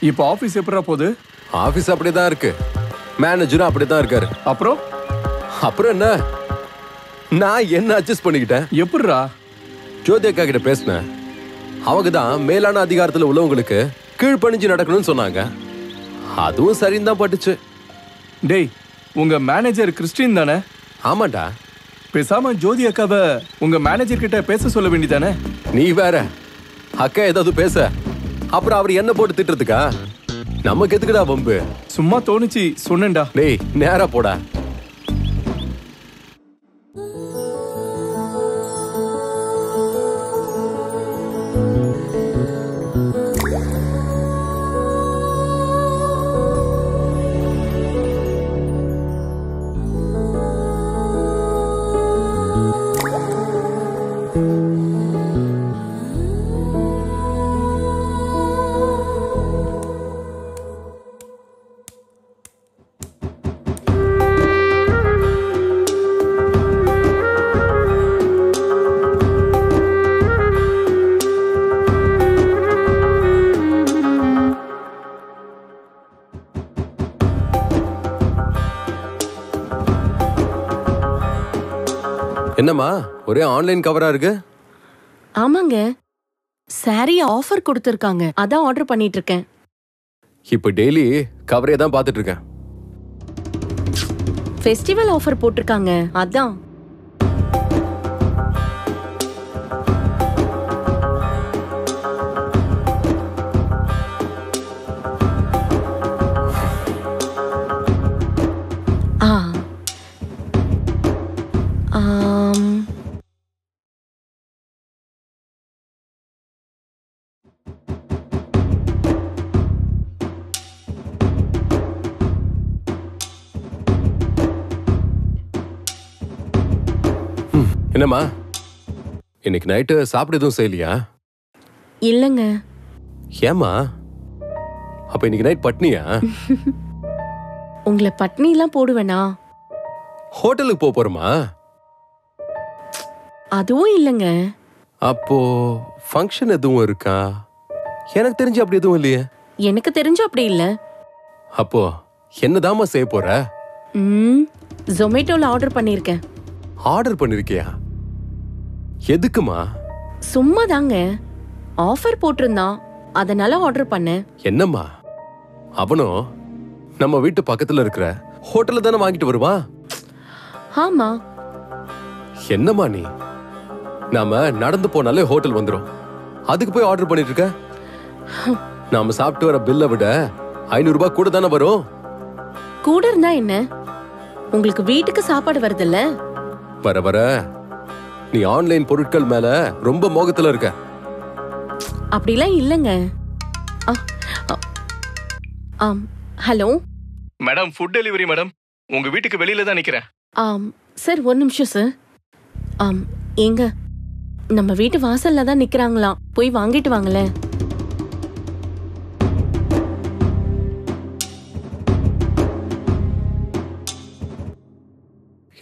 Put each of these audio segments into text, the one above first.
இப்போ ஆபீஸ் எப்படா போகுது? ஆபீஸ் அப்படிதான் இருக்கு, மேனேஜரும் அப்படிதான் இருக்காரு. அப்புறம் என்ன, நான் என்ன அட்ஜஸ்ட் பண்ணிக்கிட்டேன். எப்படிரா? ஜோதி அக்கா கிட்ட பேசினேன். அவங்க தான் மேலான அதிகாரத்துல உள்ளவங்களுக்கு கீழ்ப்பணிஞ்சு நடக்கணும்னு சொன்னாங்க. அதுவும் சரின்னு தான் பட்டுச்சு. டேய், உங்க மேனேஜர் கிறிஸ்டின் தானே? ஆமாண்டா. பேசாம ஜோதி அக்காவை உங்க மேனேஜர் கிட்ட பேச சொல்ல வேண்டியதானே? நீ வேற, அக்கா ஏதாவது பேச அப்புறம் அவர் என்ன போட்டு திட்டுறதுக்கா? நமக்கு எதுக்குடா வம்பு? சும்மா தோணுச்சு சொன்னேன்டா. டேய் நேரா போடா. என்னம்மா ஒரே ஆன்லைன் கவரா இருக்கு? ஆமாங்க, சாரி ஆஃபர் கொடுத்திருக்காங்க, அதான் ஆர்டர் பண்ணிட்டு இருக்கேன். இப்ப டெய்லி கவரே தான் பாத்துட்டு இருக்கேன். ஃபெஸ்டிவல் ஆஃபர் போட்டிருக்காங்க, அதான். என்னம்மா இன்னைக்கு நைட்டு சாப்பிட எதுவும் செய்யலையா? இல்லங்க. ஏமா அப்ப இன்னைக்கு நைட் பட்னியா? உங்களை பட்னி எல்லாம் போடுவேனா? ஹோட்டலுக்கு போறோமா? அதுவும் இல்லங்க. அப்போ ஃபங்க்ஷன் எதுவும் இருக்கா? எனக்கு தெரிஞ்சு அப்படி எதுவும் இல்லையே. எனக்கு தெரிஞ்சு அப்படி இல்ல. அப்போ என்னதாமா செய்ய போற? ஜொமேட்டோல ஆர்டர் பண்ணிருக்கேன். ஆர்டர் பண்ணிருக்கியா? எதுக்குமா? சும்மா தாங்க, ஆஃபர் போட்டிருந்தான், அதனால ஆர்டர் பண்ணேன். என்னம்மா அவனும் நம்ம வீட்டு பக்கத்துல இருக்கிற ஹோட்டல்ல தானே வாங்கிட்டு வருவா? ஆமா. என்னம்மா நீ, நாம நடந்து போனாலே ஹோட்டல் வந்துரும், அதுக்கு போய் ஆர்டர் பண்ணிட்டு இருக்க? நாம சாப்பிட்டு வர பில்லை விட 500 ரூபாய் கூட தானே வரும். கூட இருந்தா என்ன, உங்களுக்கு வீட்டுக்கு சாப்பாடு வருதுல்ல. வர வர நீ ஆன்லைன் பொருட்கள் மேல ரொம்ப மோகத்துல இருக்க. அப்படிலாம் இல்லங்க. Hello madam, food delivery madam. உங்க வீட்டுக்கு வெளியில தான் நிக்கிறேன். சார் ஒரு நிமிஷம் சார். எங்க நம்ம வீட்டு வாசல்ல தான் நிக்கிறாங்களாம், போய் வாங்கிட்டு வாங்களேன்.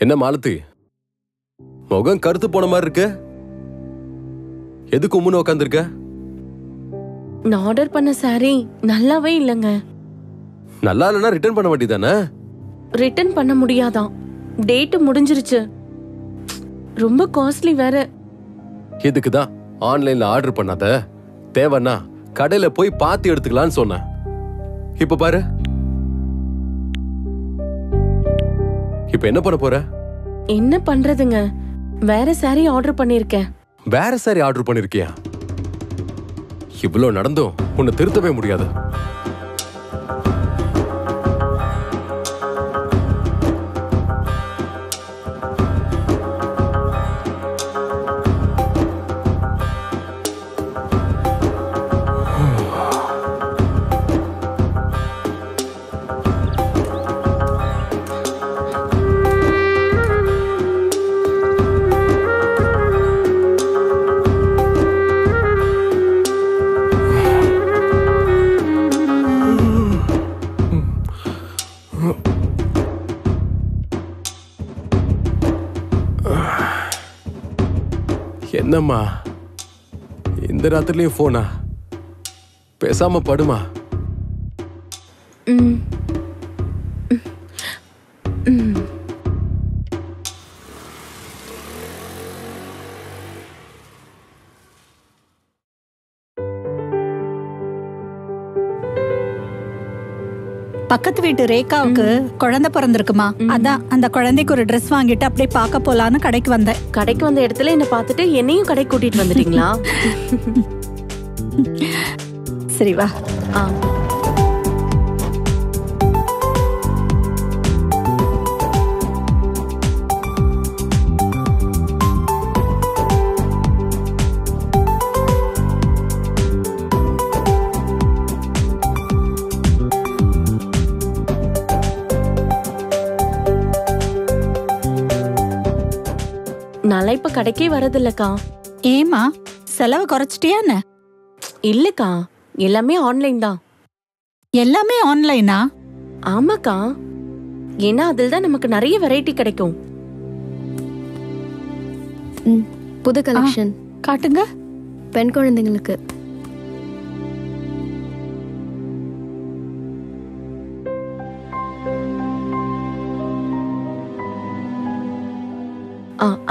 என்ன மாலதி, முகம் கருத்து போன மாதிரி இருக்கு, எதுக்கு உம்முன்னு உட்காந்துருக்க? நான் ஆர்டர் பண்ண சாரி நல்லாவே இல்லங்க. நல்லா இல்லைன்னா ரிட்டர்ன் பண்ண வேண்டியதானே? ரிட்டர்ன் பண்ண முடியாதான், டேட் முடிஞ்சிருச்சு. ரொம்ப காஸ்ட்லி வேற. இதுக்குதான் ஆன்லைன்ல ஆர்டர் பண்ணாத, தேவைன்னா கடையில போய் பார்த்து எடுத்துக்கலான்னு சொன்னேன். இப்ப பாரு, இப்ப என்ன பண்ண போற? என்ன பண்றதுங்க, வேற சாரி ஆர்டர் பண்ணிருக்கேன். வேற சாரி ஆர்டர் பண்ணிருக்கியா? இவ்வளவு நடந்தும் உன்னை திருத்தவே முடியாது. என்னம்மா இந்த ராத்திரிலயும் போனா? பேசாம படுமா. ம். ம். பக்கத்து வீட்டு ரேகாவுக்கு குழந்தை பிறந்திருக்குமா, அதான் அந்த குழந்தைக்கு ஒரு ட்ரெஸ் வாங்கிட்டு அப்படியே பார்க்க போலான்னு கடைக்கு வந்தேன். கடைக்கு வந்த இடத்துல என்ன பார்த்துட்டு என்னையும் கடைக்கு கூட்டிட்டு வந்துட்டீங்களா? சரி வா. ஆ. நாளை இப்ப கடைக்கே வரதில்லக்கா. ஏமா செலவு குறைச்சிட்டியான்னு? இல்லக்கா, எல்லாமே ஆன்லைன் தான். எல்லாமே ஆன்லைனா? ஆமாக்கா, ஏன்னா அதில் தான் நமக்கு நிறைய வெரைட்டி கிடைக்கும். புது கலெக்ஷன் காட்டுங்க. பெண் குழந்தைங்களுக்கு.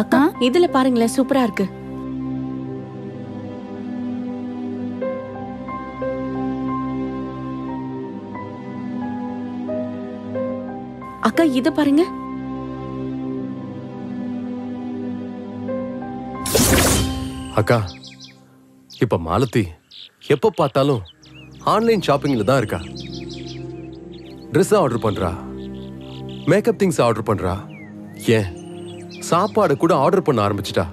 அக்கா, இதுல பாருங்களேன், சூப்பரா இருக்கு. அக்கா, இது பாருங்க. அக்கா, இப்ப மாலதி எப்ப பார்த்தாலும் ஆன்லைன் ஷாப்பிங்ல தான் இருக்கா. ட்ரெஸ் ஆர்டர் பண்றா, மேக்கப் திங்ஸ் ஆர்டர் பண்றா, ஏன் சாப்பாடு கூட ஆர்டர் பண்ண ஆரம்பிச்சிட்டா.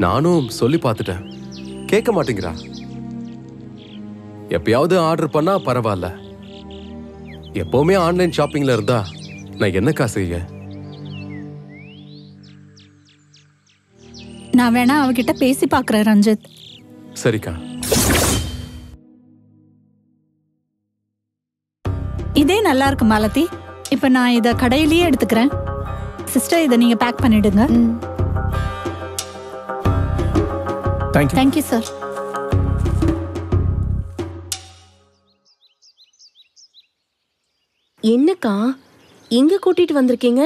நானும் சொல்லி பார்த்துட்டேன், கேட்க மாட்டேங்கிறா. எப்பயாவது ஆர்டர் பண்ணா பரவாயில்ல, எப்பவுமே ஆன்லைன் ஷாப்பிங்ல இருந்தா நான் என்னக்கா செய்ய? நான் வேணா அவகிட்ட பேசி பார்க்கறேன் ரஞ்சித். சரிக்கா. இதே நல்லா இருக்கு மாலதி. இப்ப நான் இத கடையிலேயே எடுத்துக்கிறேன். சிஸ்டர், இத நீங்க பேக் பண்ணிடுங்க. தேங்க்யூ. Thank you sir. என்னக்கா இங்க கூட்டிட்டு வந்திருக்கீங்க?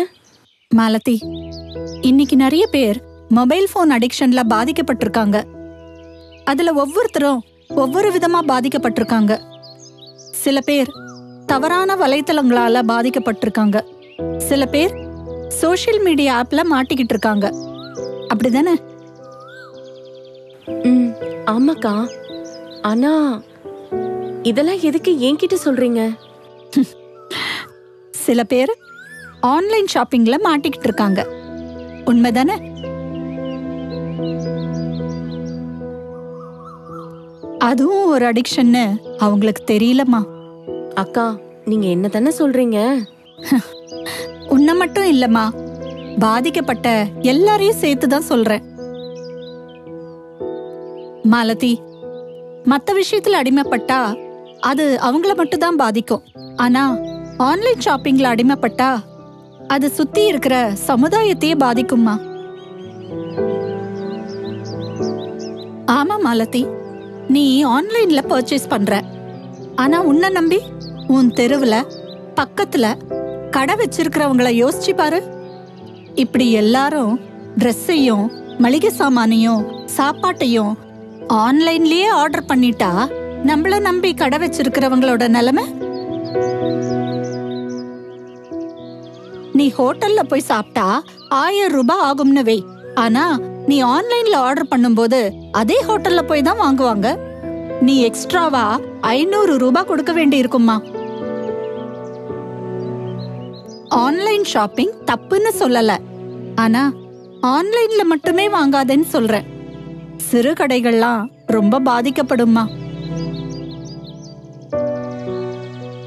மாலதி, இன்னைக்கு நிறைய பேர் மொபைல் போன் அடிக்ஷன்ல பாதிக்கப்பட்டிருக்காங்க. அதுல ஒவ்வொருத்தரும் ஒவ்வொரு விதமா பாதிக்கப்பட்டிருக்காங்க. சில பேர் தவறான வலைத்தளங்களால பாதிக்கப்பட்டிருக்காங்க. சில பேர் சோஷியல் மீடியா ஆப்ல மாட்டிக்கிட்டு இருக்காங்க. அப்படிதானே? ஆமாக்கா, ஆனா இதெல்லாம் எதுக்கு என்கிட்ட சொல்றீங்க? சில பேர் ஆன்லைன் ஷாப்பிங்ல மாட்டிக்கிட்டு இருக்காங்க. உண்மைதானே? அதுவும் ஒரு அடிக்ஷன்னு அவங்களுக்கு தெரியலமா. அக்கா, நீங்க என்ன தானே சொல்றீங்க? உன்னை மட்டும் இல்லம்மா, பாதிக்கப்பட்ட எல்லாரையும் சேர்த்துதான் சொல்றேன். மாலதி, மத்த விஷயத்துல அடிமைப்பட்டா அது அவங்கள மட்டும் தான் பாதிக்கும். ஆனா ஆன்லைன் ஷாப்பிங்ல அடிமைப்பட்டா அது சுத்தி இருக்கிற சமுதாயத்தையே பாதிக்குமா. ஆமா மாலதி, நீ ஆன்லைன்ல பர்ச்சேஸ் பண்ற, ஆனா உன்னை நம்பி உன் தெருவுல பக்கத்துல கடை வச்சிருக்கிறவங்கள யோசிச்சு பாரு. இப்படி எல்லாரும் ட்ரெஸ்ஸையும் மளிகை சாமானையும் சாப்பாட்டையும் ஆன்லைன்லயே ஆர்டர் பண்ணிட்டா நம்மள நம்பி கடை வச்சிருக்கிறவங்களோட நிலைமை? நீ ஹோட்டல்ல போய் சாப்பிட்டா 1000 ரூபாய் ஆகும்னு வை. ஆனா நீ ஆன்லைன்ல ஆர்டர் பண்ணும்போது அதே ஹோட்டல்ல போய் தான் வாங்குவாங்க. நீ எக்ஸ்ட்ராவா 500 ரூபாய் கொடுக்க வேண்டி இருக்குமா. ஆன்லைன் ஷாப்பிங் தப்புன்னு சொல்லல, ஆனா ஆன்லைன்ல மட்டுமே வாங்காதேன்னு சொல்றேன். சிறு கடைகள்லாம் ரொம்ப பாதிக்கப்படுமா.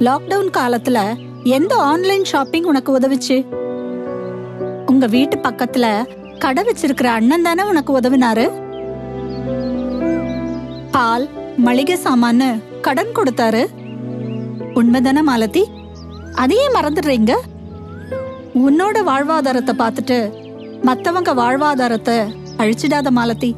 லாக்டவுன் காலத்துல எந்த ஆன்லைன் ஷாப்பிங் உனக்கு உதவுச்சு? உங்க வீட்டு பக்கத்துல கடை வச்சிருக்கிற அண்ணன் தானே உனக்கு உதவினாரு. பால் மளிகை சாமான்னு கடன் கொடுத்தாரு. உண்மைதானே மாலதி? அதையே மறந்துடுறீங்க. உன்னோட வாழ்வாதாரத்தை பார்த்துட்டு மத்தவங்க வாழ்வாதாரத்தை அழிச்சிடாத மாலதி.